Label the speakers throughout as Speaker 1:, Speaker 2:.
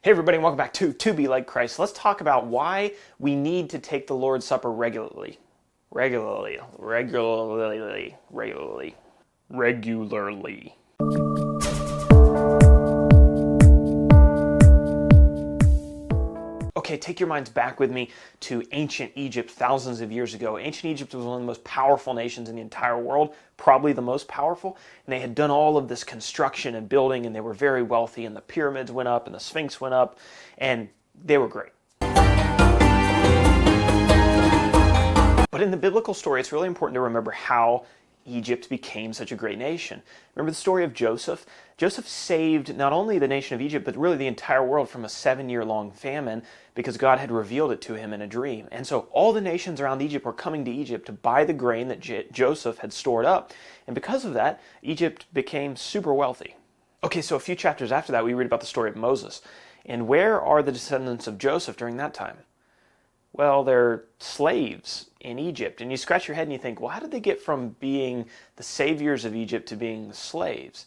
Speaker 1: Hey everybody, and welcome back to Be Like Christ. Let's talk about why we need to take the Lord's Supper regularly. Regularly. Okay, take your minds back with me to ancient Egypt thousands of years ago. Ancient Egypt was one of the most powerful nations in the entire world, probably the most powerful, and they had done all of this construction and building, and they were very wealthy, and the pyramids went up, and the Sphinx went up, and they were great. But in the biblical story, it's really important to remember how Egypt became such a great nation. Remember the story of Joseph? Joseph saved not only the nation of Egypt, but really the entire world from a 7-year-long famine because God had revealed it to him in a dream. And so all the nations around Egypt were coming to Egypt to buy the grain that Joseph had stored up. And because of that, Egypt became super wealthy. Okay, so a few chapters after that, we read about the story of Moses. And where are the descendants of Joseph during that time? Well, they're slaves in Egypt. And you scratch your head and you think, well, how did they get from being the saviors of Egypt to being the slaves?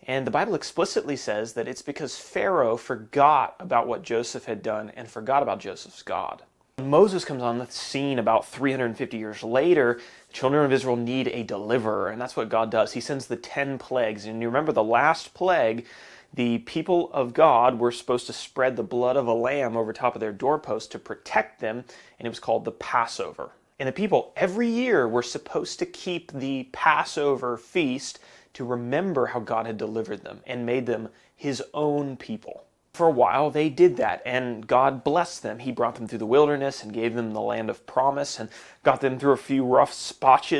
Speaker 1: And the Bible explicitly says that it's because Pharaoh forgot about what Joseph had done and forgot about Joseph's God. When Moses comes on the scene about 350 years later, the children of Israel need a deliverer, and that's what God does. He sends the 10 plagues. And you remember the last plague, the people of God were supposed to spread the blood of a lamb over top of their doorpost to protect them, and it was called the Passover. And the people every year were supposed to keep the Passover feast to remember how God had delivered them and made them his own people. For a while they did that, and God blessed them. He brought them through the wilderness and gave them the land of promise and got them through a few rough spots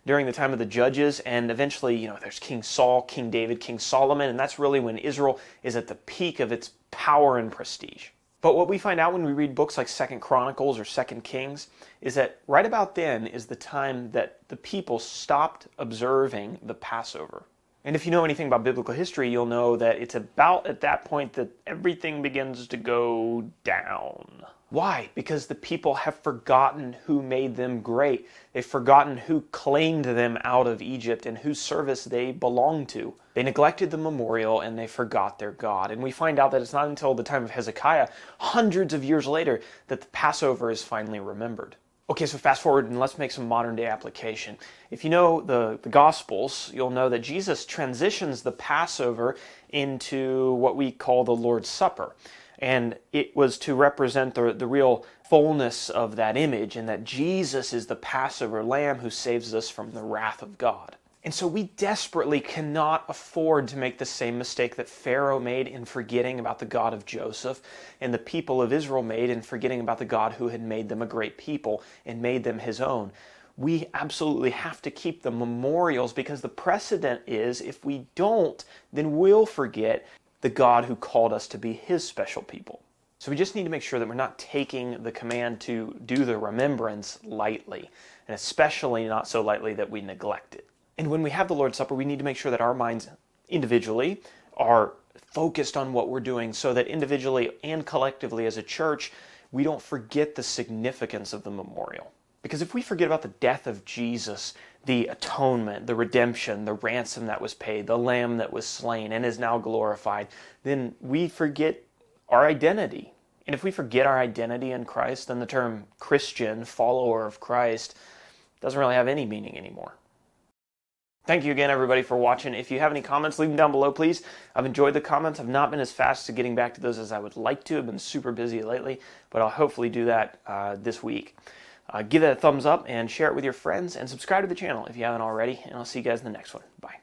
Speaker 1: during the time of the judges, and eventually, there's King Saul, King David, King Solomon, and that's really when Israel is at the peak of its power and prestige. But what we find out when we read books like 2 Chronicles or 2 Kings is that right about then is the time that the people stopped observing the Passover. And if you know anything about biblical history, you'll know that it's about at that point that everything begins to go down. Why? Because the people have forgotten who made them great. They've forgotten who claimed them out of Egypt and whose service they belonged to. They neglected the memorial and they forgot their God. And we find out that it's not until the time of Hezekiah, hundreds of years later, that the Passover is finally remembered. Okay, so fast forward and let's make some modern day application. If you know the Gospels, you'll know that Jesus transitions the Passover into what we call the Lord's Supper. And it was to represent the real fullness of that image, and that Jesus is the Passover lamb who saves us from the wrath of God. And so we desperately cannot afford to make the same mistake that Pharaoh made in forgetting about the God of Joseph and the people of Israel made in forgetting about the God who had made them a great people and made them his own. We absolutely have to keep the memorials, because the precedent is if we don't, then we'll forget the God who called us to be his special people. So we just need to make sure that we're not taking the command to do the remembrance lightly, and especially not so lightly that we neglect it. And when we have the Lord's Supper, we need to make sure that our minds individually are focused on what we're doing, so that individually and collectively as a church, we don't forget the significance of the memorial. Because if we forget about the death of Jesus, the atonement, the redemption, the ransom that was paid, the lamb that was slain and is now glorified, then we forget our identity. And if we forget our identity in Christ, then the term Christian, follower of Christ, doesn't really have any meaning anymore. Thank you again, everybody, for watching. If you have any comments, leave them down below, please. I've enjoyed the comments. I've not been as fast to getting back to those as I would like to. I've been super busy lately, but I'll hopefully do that this week. Give it a thumbs up and share it with your friends, and subscribe to the channel if you haven't already, and I'll see you guys in the next one. Bye.